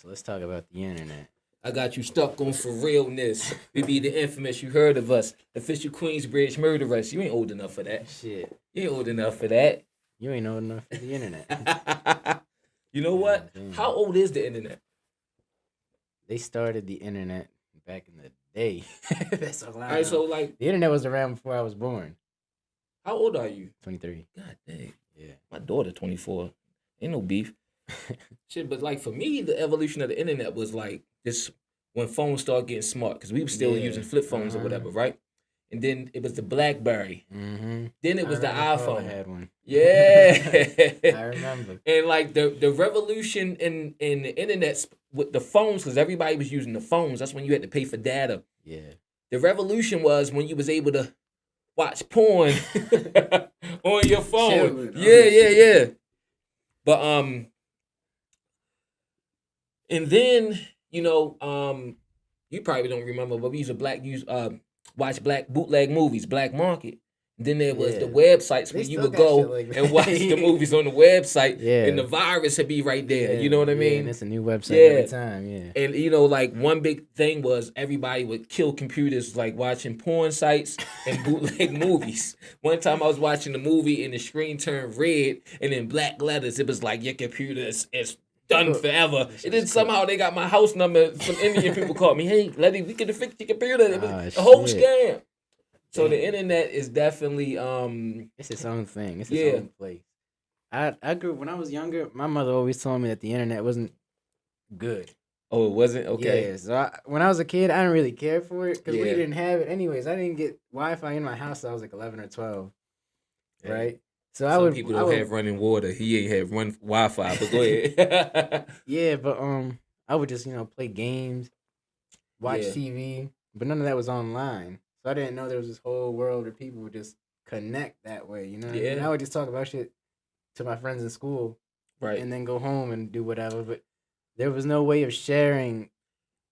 So let's talk about the internet. I got you stuck on for realness. We be the infamous, you heard of us, official Queensbridge murderers. You ain't old enough for that. Shit, You ain't old enough for that. you ain't old enough for the internet. You know what? Damn. How old is the internet? They started the internet back in the day. That's all I know. All right, so like, The internet was around before I was born. how old are you? 23. God dang. Yeah. My daughter 24. Ain't no beef. Shit, but like for me, the evolution of the internet was like this when phones started getting smart because we were still Yeah. using flip phones or whatever, right? And then it was the BlackBerry. Mm-hmm. Then it was the I iPhone. had one. Yeah. I remember. And like the revolution in the internet with the phones, because everybody was using the phones. That's when you had to pay for data. Yeah. The revolution was when you was able to watch porn on your phone. Chilling. Yeah. But and then you probably don't remember, but we used to watch black bootleg movies, black market. Then there was the websites where They you still would got go shit like that. and watch the movies on the website, Yeah. and the virus would be right there. You know what I Yeah, mean? and it's a new website Yeah. every time. Yeah. And like one big thing was everybody would kill computers like watching porn sites and bootleg movies. One time I was watching the movie and the screen turned red and in black letters it was like your computer is done forever. And then somehow they got my house number. Some Indian people called me, hey, Letty, we could fix your computer. It was a whole shit. scam. So the Damn. internet is definitely It's its own thing. It's Yeah. its own place. I grew when I was younger. My mother always told me that the internet wasn't good. oh, it wasn't okay. Yeah, so when I was a kid, I didn't really care for it because we Yeah. didn't have it anyways. I didn't get Wi-Fi in my house till I was like 11 or 12, Yeah. right? So Some people don't have running water. He ain't have run Wi-Fi, but go ahead. Yeah, but I would just play games, watch Yeah. TV, but none of that was online. So I didn't know there was this whole world where people would just connect that way. You know what I mean? Yeah. I would just talk about shit to my friends in school Right. and then go home and do whatever. But there was no way of sharing.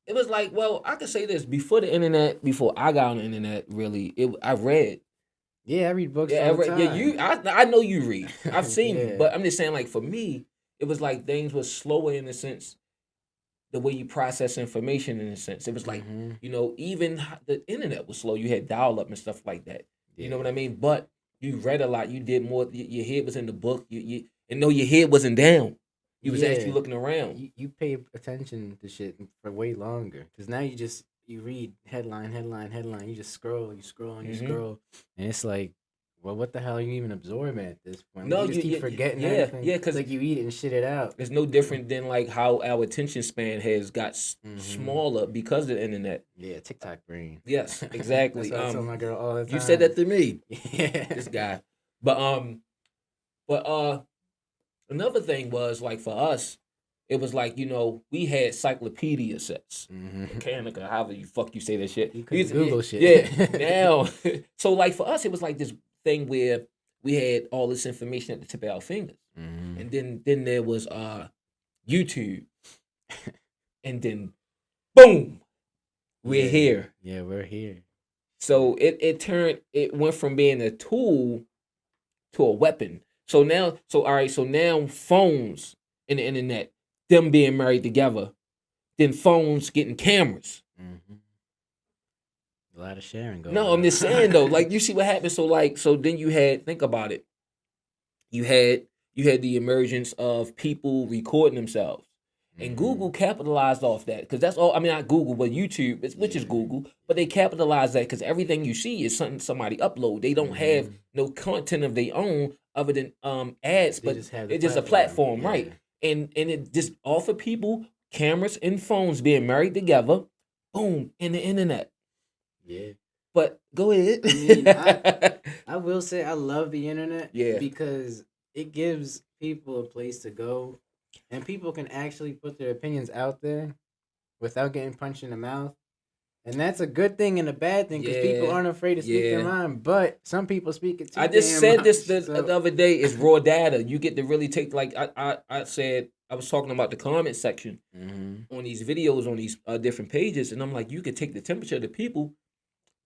It was like, well, I could say this before the internet, before I got on the internet, really, I read. Yeah, I read books Yeah, I all the read. time. Yeah, I know you read. I've seen you, Yeah. but I'm just saying, like for me, it was like things were slower in a sense. The way you process information, in a sense, it was like Mhm. even the internet was slow. You had dial up and stuff like that. You know Yeah. what I mean? But you read a lot. You did more. Your head was in the book. And no, your head wasn't down. You was actually Yeah. looking around. You pay attention to shit for way longer because now you read headline. You just scroll, you scroll, and you Mhm. scroll, and it's like, well, what the hell are you even absorbing at this point? No, you just keep forgetting everything. yeah, It's 'cause like you eat it and shit it out. It's no different than like how our attention span has got Mhm. smaller because of the internet. Yeah, TikTok brain. Yes, exactly. That's what I tell my girl all the time. You said that to me, Yeah. this guy. But another thing was like for us, it was like we had cyclopedia sets. Mhm. Mechanica, however you fuck you say that shit. You couldn't Google shit. Yeah. Now, so like for us, it was like this thing where we had all this information at the tip of our fingers, Mhm. and then there was YouTube, and then boom, we're Yeah. here. Yeah, we're here. So it went from being a tool to a weapon. So now phones and the internet, them being married together, then phones getting cameras. Mhm. A lot of sharing going No, on. I'm just saying though, like you see what happened. So then you had think about it. You had the emergence of people recording themselves. And Mhm. Google capitalized off that because that's all. I mean, not Google, but YouTube, which is Yeah. Google, but they capitalized that because everything you see is something somebody upload. They don't have Mhm. no content of their own other than ads, They but just have the it's just a platform, right? Yeah. And it just offer people cameras and phones being married together, boom, in the internet. Yeah. But go ahead. I mean, I will say I love the internet Yeah. because it gives people a place to go and people can actually put their opinions out there without getting punched in the mouth. And that's a good thing and a bad thing because people Yeah. aren't afraid to speak their Yeah. mind, but some people speak it too I just damn said this much, the other day. It's raw data. You get to really take like I said. I was talking about the comment section Mhm. on these videos on these different pages, and I'm like, you could take the temperature of the people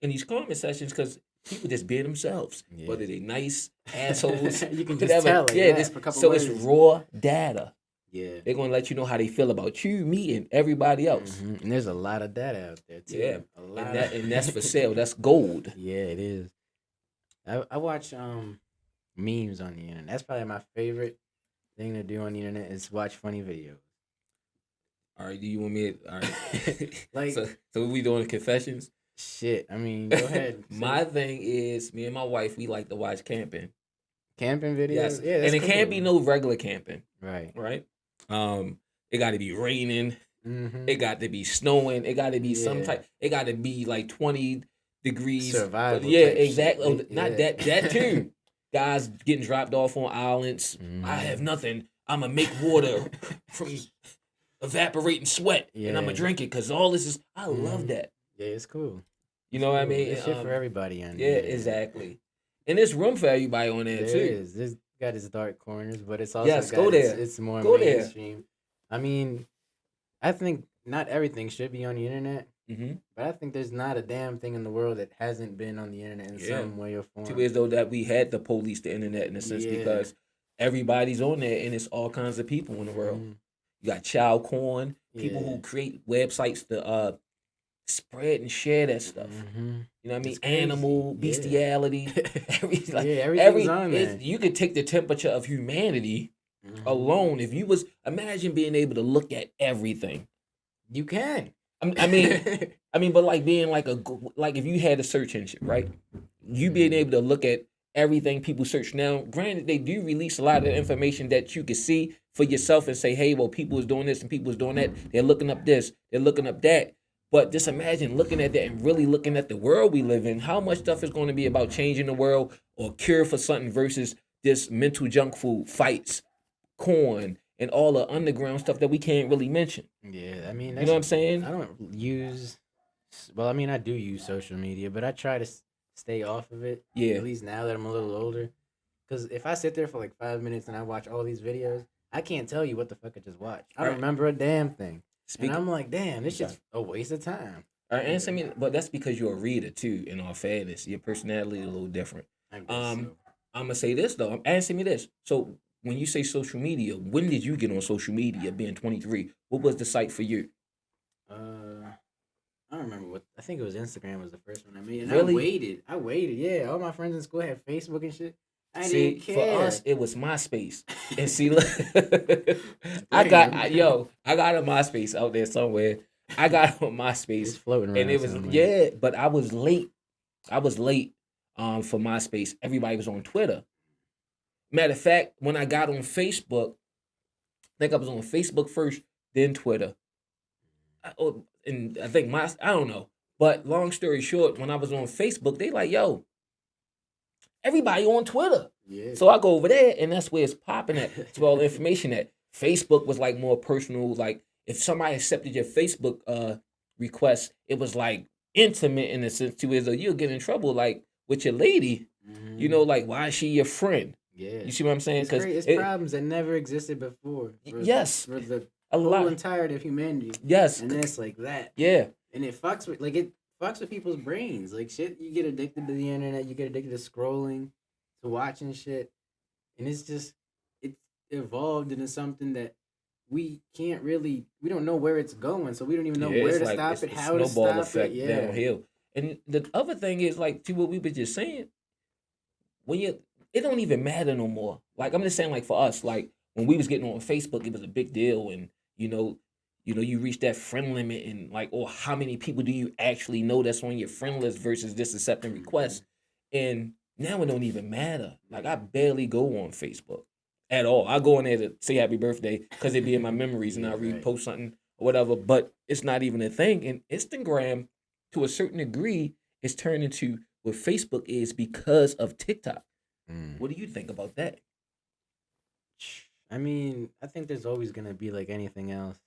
in these comment sections because people just being themselves, Yeah. whether they nice assholes, You can just whatever. tell, like Yeah, that for a couple so it's words. raw data. Yeah. They're gonna let you know how they feel about you, me, and everybody else. And there's a lot of data out there too. Yeah, A lot. and that's for sale. That's gold. Yeah, it is. I watch memes on the internet. That's probably my favorite thing to do on the internet is watch funny videos. All right, do you want me? All right. Like so we doing confessions? shit. I mean, go ahead. My thing is, me and my wife, we like to watch camping. Camping videos. Yes, Yeah, and it can't be no regular camping. Right. Right. It got to be raining. Mm-hmm. It got to be snowing. It got to be some type. It got to be like 20 degrees. Survival. Yeah, type exactly. Shit. Oh, not that. That too. Guys getting dropped off on islands. Mm-hmm. I have nothing. I'ma make water from evaporating sweat, and I'ma drink it because all this is. I love that. Yeah, it's cool. You know what I mean? It's shit for everybody on Yeah, there. exactly. And there's room for everybody on there too. Is. There's got its dark corners, but it's also go there. It's more Go mainstream. There. I mean, I think not everything should be on the internet, but I think there's not a damn thing in the world that hasn't been on the internet in some way or form. Too as though that we had to police the internet in a sense because everybody's on there and it's all kinds of people in the world. You got child porn, people who create websites to spread and share that stuff. You know what I mean? Animal, bestiality. Everything's on there. You could take the temperature of humanity alone. If you was imagine being able to look at everything. You can. I mean, but like being like if you had a search engine, right? You being able to look at everything people search now. Granted, they do release a lot of information that you can see for yourself and say, hey, well, people is doing this and people is doing that. They're looking up this. They're looking up that. But just imagine looking at that and really looking at the world we live in. How much stuff is going to be about changing the world or cure for something versus this mental junk food, fights, corn, and all the underground stuff that we can't really mention. Yeah, I mean, you know what I'm saying? I don't use. Well, I mean, I do use social media, but I try to stay off of it. Yeah. At least now that I'm a little older, because if I sit there for like 5 minutes and I watch all these videos, I can't tell you what the fuck I just watched. I don't remember a damn thing. And I'm like, damn, this shit's a waste of time. All right, answer me, but that's because you're a reader too. In all fairness, your personality is a little different. I'm gonna say this though. Answer me this. So when you say social media, when did you get on social media? Being 23, what was the site for you? I don't remember what. I think it was Instagram was the first one I made. And really? I waited. Yeah, all my friends in school had Facebook and shit. I didn't care. For us, it was MySpace. And see, look, I got a MySpace out there somewhere. I got on MySpace. It's floating around. And it was somewhere. but I was late. For MySpace. Everybody was on Twitter. Matter of fact, when I got on Facebook, I think I was on Facebook first, then Twitter. And I think I don't know. But long story short, when I was on Facebook, they like, yo, everybody on Twitter. Yeah. So I go over there, and that's where it's popping at. It's all the information at. Facebook was like more personal. Like if somebody accepted your Facebook request, it was like intimate in a sense to where you'll get in trouble like with your lady. You know, like why is she your friend? Yeah. You see what I'm saying? Because it's problems that never existed before. For the whole entirety of humanity. Yes. And then it's like that. Yeah. And it fucks with people's brains. Like shit, you get addicted to the internet, you get addicted to scrolling, to watching shit. And it's evolved into something that we don't know where it's going, so we don't even know where to stop it, how to stop it. Yeah. Downhill. And the other thing is like to what we were just saying, it don't even matter no more. Like I'm just saying, like for us, like when we was getting on Facebook, it was a big deal, and you reach that friend limit, and like, or how many people do you actually know that's on your friend list versus just accepting requests, and now it don't even matter. Like I barely go on Facebook at all. I go in there to say happy birthday because it be in my memories, and I repost something or whatever. But it's not even a thing. And Instagram, to a certain degree, is turned into what Facebook is because of TikTok. What do you think about that? I mean, I think there's always gonna be like anything else.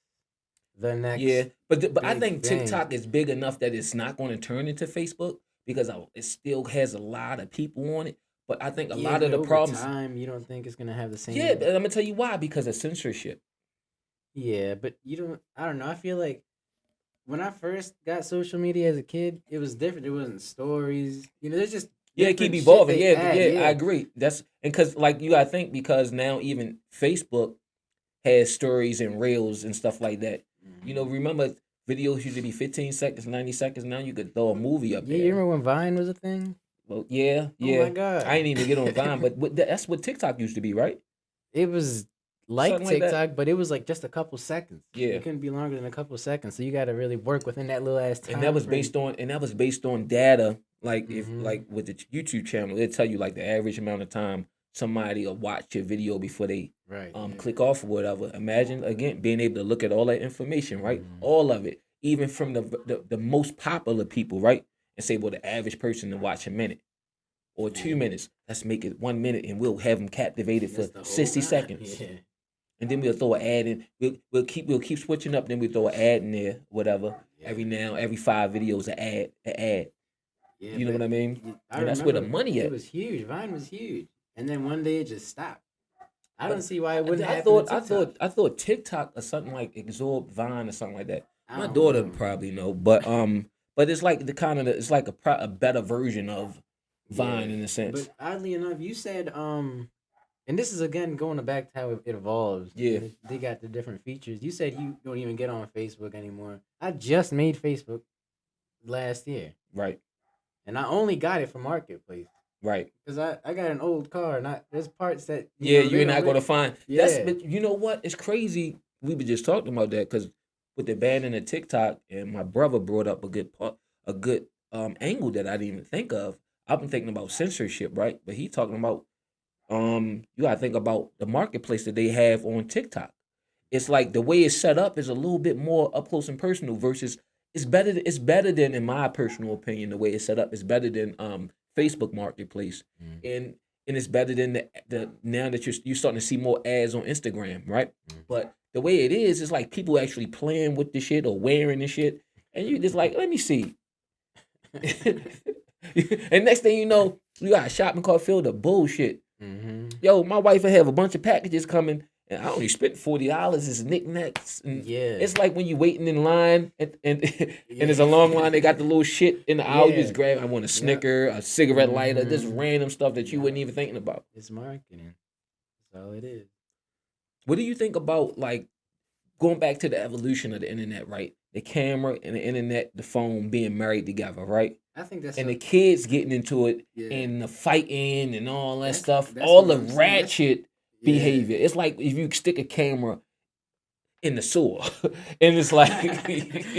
The next, but I think TikTok is big enough that it's not going to turn into Facebook because it still has a lot of people on it. But I think a lot of the problems. Time, you don't think it's gonna have the same. Yeah, but I'm gonna tell you why, because of censorship. Yeah, but you don't. I don't know. I feel like when I first got social media as a kid, it was different. It wasn't stories. There's just it keep evolving. I agree. That's and because like you gotta think because now even Facebook has stories and reels and stuff like that. You know, Mhm. remember videos used to be 15 seconds, 90 seconds. Now you could throw a movie up Yeah, you there. remember when Vine was a thing? Well, yeah, Oh my yeah. I god. ain't even get on Vine, but that's what TikTok used to be, right? It was like Something like that. TikTok, but it was like just a couple seconds. Yeah. It couldn't be longer than a couple seconds. So you got to really work within that little ass And that time was frame. based on data. Like if Mm-hmm. like with the YouTube channel, it tell you like the average amount of time somebody will watch your video before they Right. Yeah. click off or whatever. Imagine again being able to look at all that information, right? Mhm. All of it, even from the most popular people, right? And say, well, the average person to watch a minute or 2 minutes. Let's make it 1 minute, and we'll have them captivated for That's the whole 60 time. seconds. Yeah. And then we'll throw an ad in. We'll keep switching up. Then we throw an ad in there, whatever. Yeah. Every 5 videos, an ad. Yeah, You know but what I mean? I And that's where the remember money it at. was huge. Vine was huge, and then one day it just stopped. I don't But see why it wouldn't I happen thought to I TikTok. thought I thought TikTok or something like absorbed Vine or something like that. I My don't daughter know. probably know, but it's like the kind of it's like a better version of Vine in a sense. But oddly enough, you said and this is again going back to how it evolves. Yeah. And they got the different features. You said you don't even get on Facebook anymore. I just made Facebook last year, Right, and I only got it from Marketplace right. because I got an old car. And there's parts that Yeah, they you're not don't gonna find that's. Yeah. But you know what? It's crazy. We were just talking about that because with the banning of TikTok, and my brother brought up a good angle that I didn't even think of. I've been thinking about censorship, right? But he talking about you gotta think about the marketplace that they have on TikTok. It's like the way it's set up is a little bit more up close and personal versus it's better than in my personal opinion the way it's set up. It's better than Facebook Marketplace. Mm. And it's better than the now that you're starting to see more ads on Instagram, right? Mm. But the way it is like people actually playing with the shit or wearing the shit, and you just like, let me see. And next thing you know, you got a shopping cart filled of bullshit. Mm-hmm. Yo, my wife will have a bunch of packages coming, and I only spent $40. It's knickknacks. And Yeah. it's like when you waiting in line, and there's a long line. They got the little shit in the aisle. You just grab. I want a Snicker, a cigarette lighter, just Mhm. random stuff that you Yeah. wasn't even thinking about. It's marketing. That's all it is. What do you think about like going back to the evolution of the internet, right? The camera and the internet, the phone being married together, right? I think that's And a, the kids getting into it yeah. and the fighting and all that That's- stuff, that's all what the I'm saying. That's- ratchet Yeah. behavior. It's like if you stick a camera in the sewer, and it's like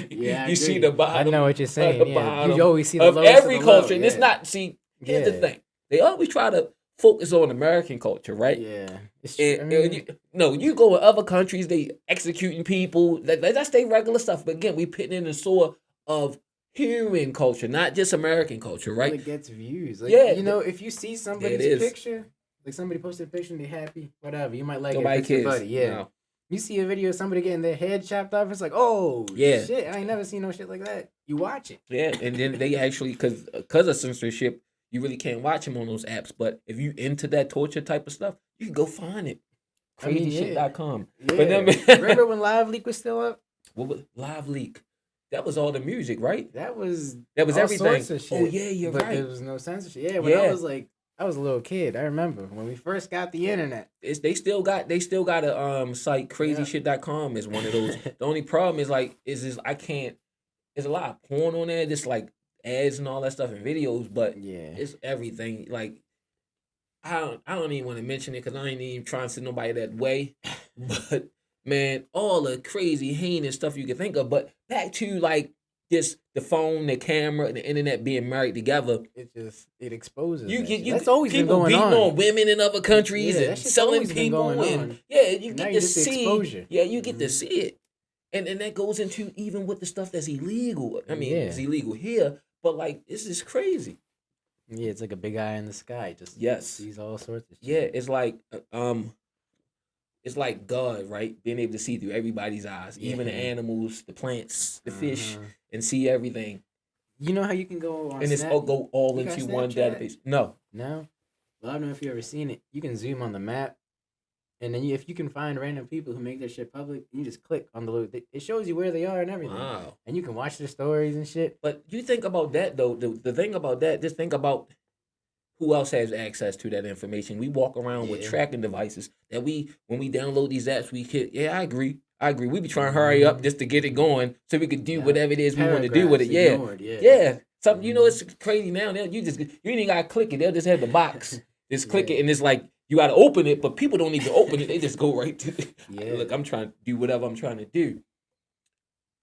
Yeah, I you see agree. the bottom. I know what you're saying. the Yeah, bottom you always see the of lowest every of the low. culture, and it's Yeah. not. See, here's the Yeah. thing: they always try to focus on American culture, right? Yeah, it's true. And, I mean, you go in other countries, they executing people. That's their regular stuff. But again, we putting in the sewer of human culture, not just American culture, well, right? it gets views. Like, Yeah, you know, if you see somebody's is. picture, like somebody posted a picture and they happy, whatever, you might like Nobody it if it's your cares. buddy. Yeah. No. You see a video of somebody getting their head chopped off, it's like, oh, Yeah. shit, I ain't never seen no shit like that. You watch it. Yeah, and then they actually because of censorship, you really can't watch them on those apps. But if you into that torture type of stuff, you can go find it. I mean, Crazyshit.com. Yeah. But then, Remember when Live Leak was still up? what was Live Leak? That was all the music, right? That was all everything. Sorts of shit. Oh yeah, you're but right. There was no censorship. Yeah, when I was a little kid. I remember when we first got the internet. They still got a site crazyshit.com is one of those. The only problem is I can't. There's a lot of porn on there, just like ads and all that stuff and videos, but Yeah. it's everything. Like I don't even want to mention it because I ain't even trying to send nobody that way. But man, all the crazy heinous stuff you can think of. But back to like just the phone, the camera, and the internet being married together. It exposes. That's always been people going beating on women in other countries Yeah, that and shit's selling always been people going and on. you Now get you to get the see exposure. Yeah, you get to Mhm. see it. And that goes into even with the stuff that's illegal. I mean, Yeah. it's illegal here, but like this is crazy. Yeah, it's like a big eye in the sky. Just Yes. sees all sorts of shit. Yeah, it's like God, right? Being able to see through everybody's eyes, even the Yeah. animals, the plants, the fish, Uh-huh. and see everything. You know how you can go on And it's Snap? all go all You got into one Snapchat? database. No. No? Well, I don't know if you ever seen it. You can zoom on the map, and then if you can find random people who make their shit public, you just click on the little. It shows you where they are and everything. Wow. And you can watch their stories and shit. But you think about that though. The thing about that, just think about who else has access to that information? We walk around with Yeah. tracking devices that when we download these apps, we hit. Yeah, I agree. We be trying to hurry up just to get it going so we could do Yeah. whatever it is we want to do with it. Paragraphs Yeah, ignored, yeah. yeah. Something you know, it's crazy now. You ain't even gotta click it. They'll just have the box. Just click it, and it's like you gotta open it, but people don't even open it. They just go right to. Yeah. Look, I'm trying to do whatever I'm trying to do.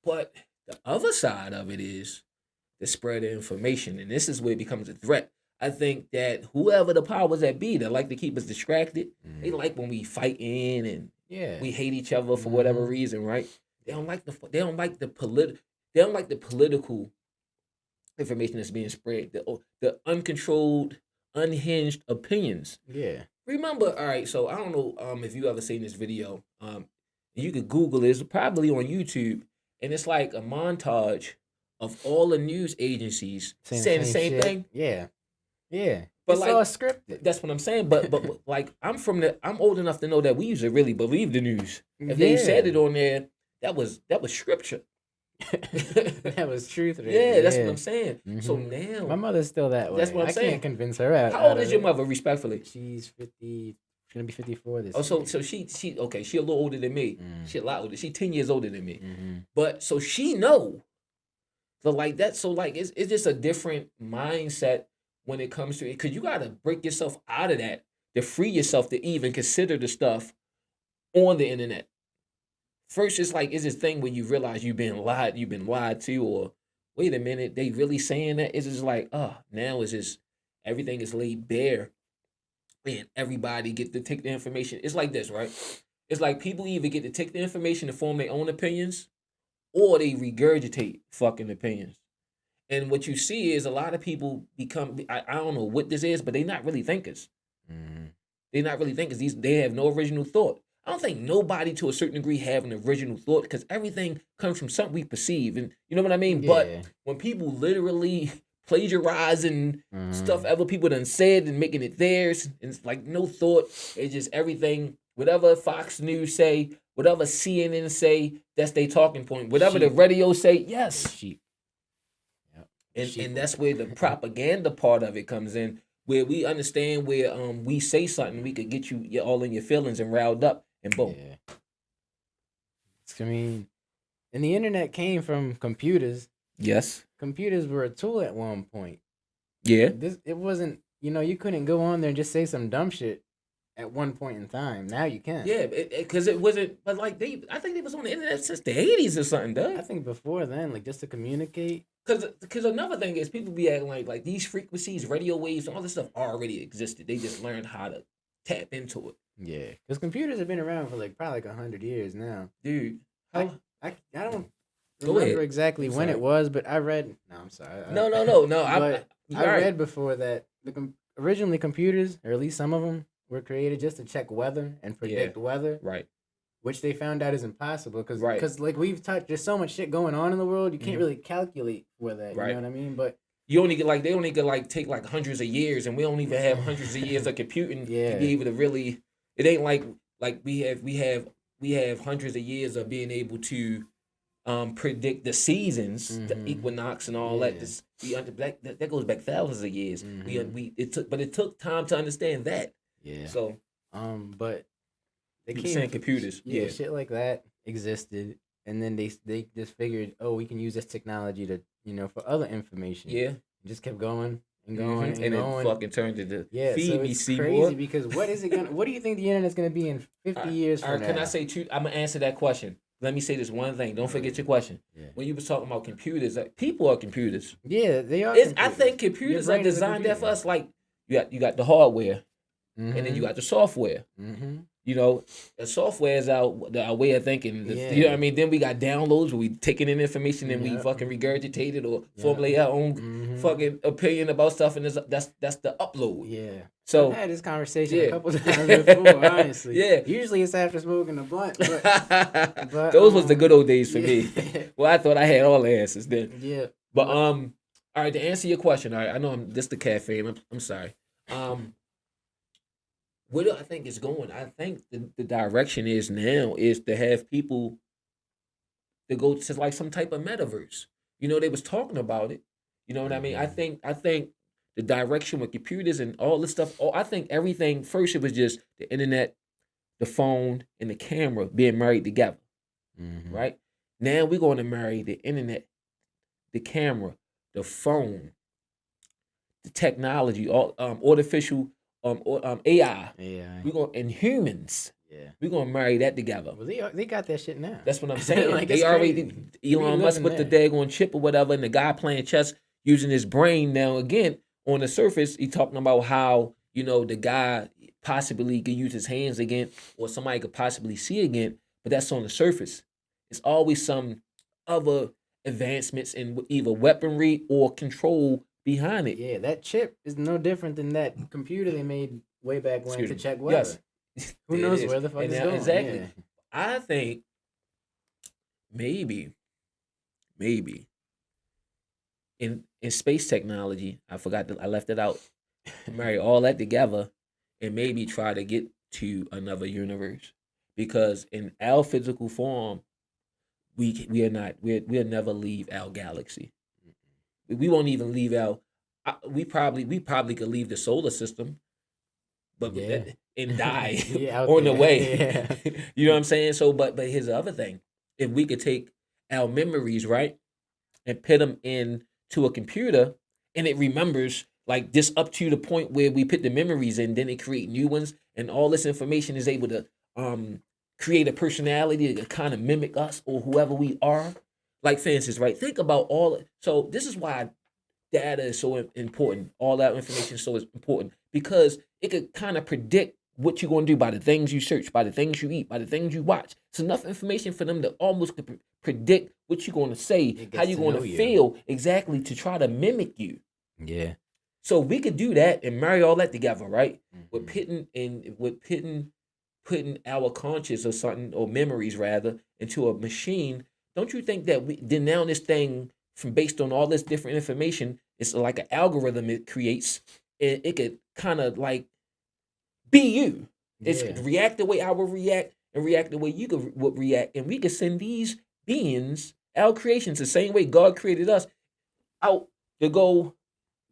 But the other side of it is the spread of information, and this is where it becomes a threat. I think that whoever the powers that be that like to keep us distracted, they like when we fighting and we hate each other for whatever reason, right? They don't like the political information that's being spread, the uncontrolled, unhinged opinions. Yeah. Remember, all right. So I don't know if you ever seen this video. You could Google it. It's probably on YouTube, and it's like a montage of all the news agencies saying the same thing. Yeah. Yeah. But it's like, all scripted. That's what I'm saying. But like I'm old enough to know that we used to really believe the news. If they said it on there, that was scripture. That was truth. Right? Yeah, that's what I'm saying. So now my mother's still that way. That's what I'm saying. I can't convince her out. How old is your mother, respectfully? She's 50. She's gonna be 54 this. Oh, so she okay. She a little older than me. She a lot older. She 10 years older than me. But so she know. So like that. So like it's just a different mindset when it comes to it, because you gotta break yourself out of that to free yourself to even consider the stuff on the internet. First, it's this thing when you realize you've been lied to, or wait a minute, they really saying that? It's just like, now it's just everything is laid bare, and everybody get to take the information. It's like this, right? It's like people either get to take the information to form their own opinions, or they regurgitate fucking opinions. And what you see is a lot of people become, I don't know what this is, but they're not really thinkers. They're not really thinkers. They have no original thought. I don't think nobody to a certain degree have an original thought, because everything comes from something we perceive. And you know what I mean? Yeah. But when people literally plagiarizing stuff other people done said and making it theirs, and it's like no thought. It's just everything, whatever Fox News say, whatever CNN say, that's their talking point. Whatever the radio say, yes. Sheep. And that's where the propaganda part of it comes in, where we understand where we say something, we could get you all in your feelings and riled up, and boom. Yeah. I mean, and the internet came from computers. Yes. Computers were a tool at one point. Yeah. It wasn't, you couldn't go on there and just say some dumb shit at one point in time. Now you can. Yeah, because it wasn't, but like I think they was on the internet since the 80s or something, Doug. I think before then, like just to communicate. Because another thing is people be acting like these frequencies, radio waves, all this stuff already existed. They just learned how to tap into it. Yeah, because computers have been around for probably 100 years now. Dude, I don't remember exactly when it was, but I read. No, I'm sorry. No. I read before that originally computers, or at least some of them, were created just to check weather and predict weather. Right. Which they found out is impossible because we've touched, there's so much shit going on in the world, you can't really calculate for that. You know what I mean? But you only get they only get take hundreds of years, and we don't even have hundreds of years of computing to be able to really. It ain't like we have hundreds of years of being able to predict the seasons, the equinox, and all that. That goes back thousands of years. It took time to understand that. Yeah. So but they keep saying computers. Yeah, shit like that existed, and then they just figured, we can use this technology to for other information. Yeah, it just kept going and going and going. It fucking turned into feed so me it's crazy more. Because what is it gonna? What do you think the internet's gonna be in 50 years from now? Can I say two? I'm gonna answer that question. Let me say this one thing. Don't forget your question. Yeah. When you was talking about computers, people are computers. Yeah, they are. I think computers are designed there for us. Like you got the hardware, and then you got the software. The software is our way of thinking. You know what I mean? Then we got downloads where we taking in information and we fucking regurgitate it or formulate our own fucking opinion about stuff, and that's the upload. Yeah. So I've had this conversation a couple times before, honestly. Usually it's after smoking a blunt. But those was the good old days for me. Well, I thought I had all the answers then. Yeah. But all right, to answer your question, all right, I know I'm just the caffeine. I'm sorry. Where do I think it's going? I think the direction is now is to have people to go to some type of metaverse. They was talking about it. You know what I mean? I think the direction with computers and all this stuff. I think everything first it was just the internet, the phone, and the camera being married together, Mm-hmm. right? Now we're going to marry the internet, the camera, the phone, the technology, all artificial AI. Yeah. We're going and humans. Yeah. We're gonna marry that together. Well, they got that shit now. That's what I'm saying. Like, they it's already crazy. We Elon Musk living with the there. daggone chip or whatever, and the guy playing chess using his brain. Now again, on the surface, he talking about how the guy possibly could use his hands again, or somebody could possibly see again. But that's on the surface. It's always some other advancements in either weaponry or control behind it. Yeah, that chip is no different than that computer they made way back when Excuse to me. check weather. Yes. Who It knows is. where the fuck And it's now- going? exactly. Yeah. I think maybe in space technology, I forgot that I left it out. Marry all that together and maybe try to get to another universe. Because in our physical form, we'll never leave our galaxy. We won't even leave our we probably could leave the solar system, but Yeah. and die Yeah, out on the there. way. Yeah. You know what I'm saying? So, but here's the other thing: if we could take our memories, right, and put them into a computer, and it remembers like this up to the point where we put the memories in, then it create new ones, and all this information is able to create a personality that kind of mimic us or whoever we are. Like for instance, right? Think about all. So this is why data is so important. All that information is so important because it could kind of predict what you're going to do by the things you search, by the things you eat, by the things you watch. It's enough information for them to almost predict what you're going to say, It how gets you're to going know to you. feel exactly to try to mimic you. Yeah. So we could do that and marry all that together, right? With Mhm. putting our conscious or something or memories rather into a machine. Don't you think that then now this thing from based on all this different information, it's like an algorithm it creates, and it could kind of like be you. It's Yeah. react the way I would react and react the way you would react, and we could send these beings, our creations, the same way God created us, out to go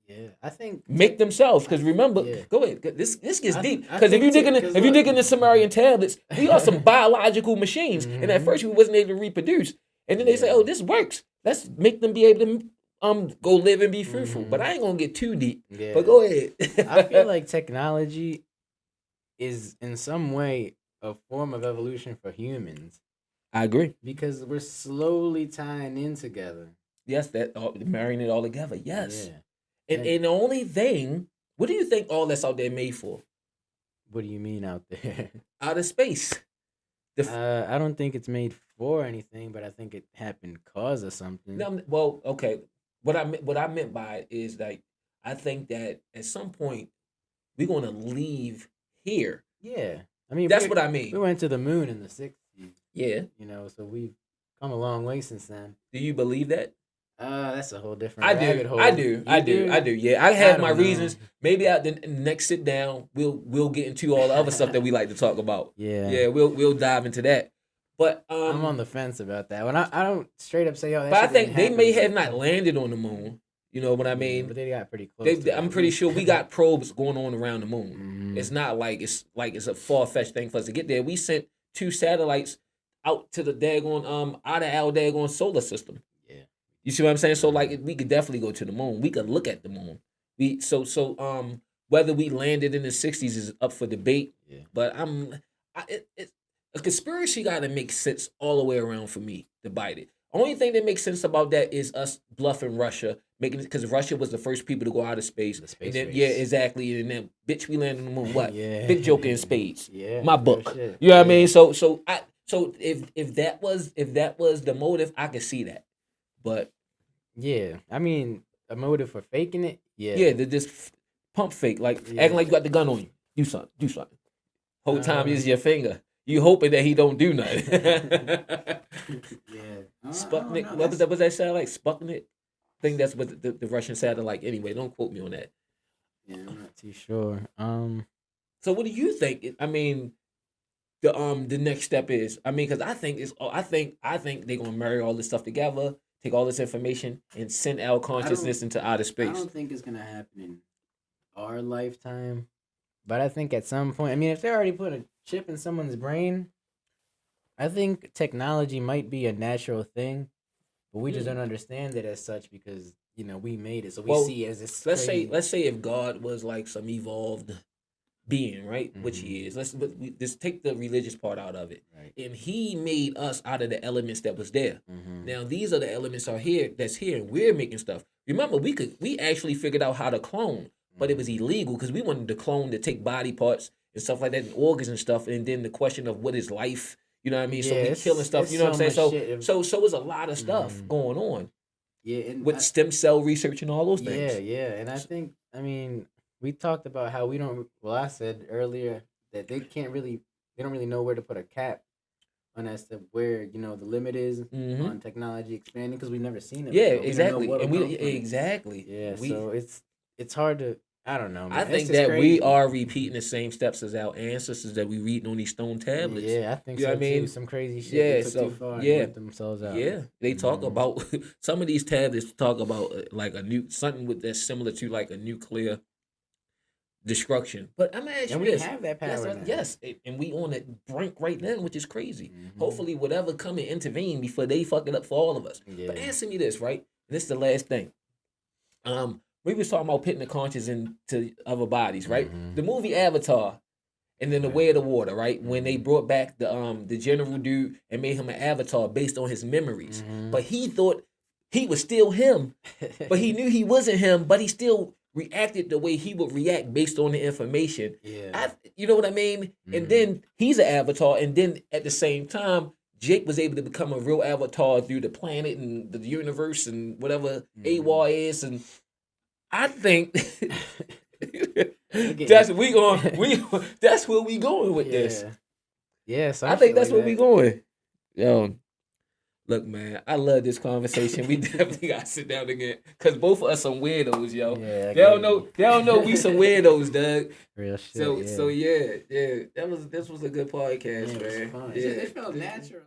Yeah. I think make themselves. Because remember, yeah. go ahead. This gets I- deep. I Because if think you dig too, in the, 'cause if you look- dig in the Sumerian tablets, we are some biological machines. And at Mhm. first we wasn't able to reproduce. And then they say, Yeah. "Oh, this works. Let's make them be able to go live and be fruitful." But Mhm. I ain't gonna get too deep. Yeah. But go ahead. I feel like technology is in some way a form of evolution for humans I agree. because we're slowly tying in together. Yes, that marrying it all together. Yes. Yeah. And the only thing, what do you think all that's out there made for? What do you mean out there? Outer space. I don't think it's made for anything, but I think it happened cause of something. No, well, okay. What I meant by it is like I think that at some point we're gonna leave here. Yeah. I mean, That's we what I we mean. went to the moon in the 60s, Yeah. so we've come a long way since then. Do you believe that? That's a whole different I rabbit do. hole. I do. You I do. Yeah, I have my don't know. reasons. Maybe at the next sit down, we'll get into all the other stuff that we like to talk about. Yeah. Yeah, we'll dive into that. But I'm on the fence about that one. I don't straight up say, oh, that but I shit think didn't they happen, may but- have not landed on the moon. You know what I Yeah, mean? but they got pretty close. to I'm it, pretty at sure we least. got probes going on around the moon. Mhm. It's not like it's a far fetched thing for us to get there. We sent 2 satellites out to the daggone out of our daggone solar system. Yeah. You see what I'm saying? So like we could definitely go to the moon. We could look at the moon. Whether we landed in the 60s is up for debate. Yeah. But a conspiracy got to make sense all the way around for me to bite it. Only thing that makes sense about that is us bluffing Russia, making it because Russia was the first people to go out of space. The space and then, race. yeah, exactly. And then, bitch, we landed on the moon. What? Yeah. Big Joker in spades. Yeah. My real book. shit. You know what I Yeah. mean? So if that was the motive, I could see that. But Yeah. I mean, a motive for faking it. Yeah. yeah, this pump fake, like Yeah. acting like you got the gun on you. Do something. Whole time is Um, your finger. You hoping that he don't do nothing. Yeah. Sputnik. What was that sound like? Sputnik. I think that's what the Russian sounded like. Anyway, don't quote me on that. Yeah, I'm not too sure. So, what do you think? I mean, the next step is. I mean, because I think it's. I think they're gonna marry all this stuff together, take all this information, and send our consciousness into outer I space. don't think it's gonna happen in our lifetime. But I think at some point, I mean, if they already put a chip in someone's brain, I think technology might be a natural thing, but we just don't Hmm. understand it as such because we made it, so we Well, see it as this let's say crazy. let's say if God was like some evolved being, right? Which Hmm. he is. Just take the religious part out of it. Right. And he made us out of the elements that was there. Hmm. Now these are the elements are here that's here, and we're making stuff. Remember, we actually figured out how to clone, but it was Hmm. illegal because we wanted to clone to take body parts and stuff like that and organs and stuff, and then the question of what is life. You know what I mean? So Yeah, we killing stuff. it's You know what I'm so saying? much So shit. so so it's a lot of stuff Hmm. going on Yeah, and with stem cell research and all those yeah, things. yeah, and I think I mean we talked about how we don't. Well, I said earlier that they don't really know where to put a cap on as to where the limit is Hmm. on technology expanding because we've never seen it Yeah, before. We don't know exactly. what'll And we come from it. exactly Yeah, we so it's hard to. I don't know, I man. It's think just that we crazy. are repeating the same steps as our ancestors that we reading on these stone tablets. Yeah, I think You know what so I too. mean? Some crazy shit they Yeah, took too so far and yeah. burnt themselves out. Yeah. They talk Hmm. about some of these tablets talk about like a new something with that's similar to like a nuclear destruction. But I'm gonna ask And you we this. have that Yes, power now. yes, and we on the brink right now, which is crazy. Hmm. Hopefully, whatever come and intervene before they fuck it up for all of us. But Yeah. answer me this, right? And this is the last thing. We was talking about putting the conscious into other bodies, right? Hmm. The movie Avatar, and then the Right. Way of the Water, right? When they Hmm. brought back the general dude and made him an avatar based on his memories, Hmm. but he thought he was still him, but he knew he wasn't him, but he still reacted the way he would react based on the information. Yeah. You know what I mean? And Hmm. then he's an avatar, and then at the same time, Jake was able to become a real avatar through the planet and the universe and whatever Hmm. AWA is, and I think We're getting that's we going we that's where we going with this. yeah. Yeah, I some think shit that's like where we that. going. Yo, look, man, I love this conversation. We definitely gotta sit down again because both of us some weirdos, yo. Yeah, I They get don't it. know. They don't know we some weirdos, Doug. Real shit, So yeah. yeah, yeah. This was a good Yeah, podcast, it was man. fun. Yeah. It felt natural.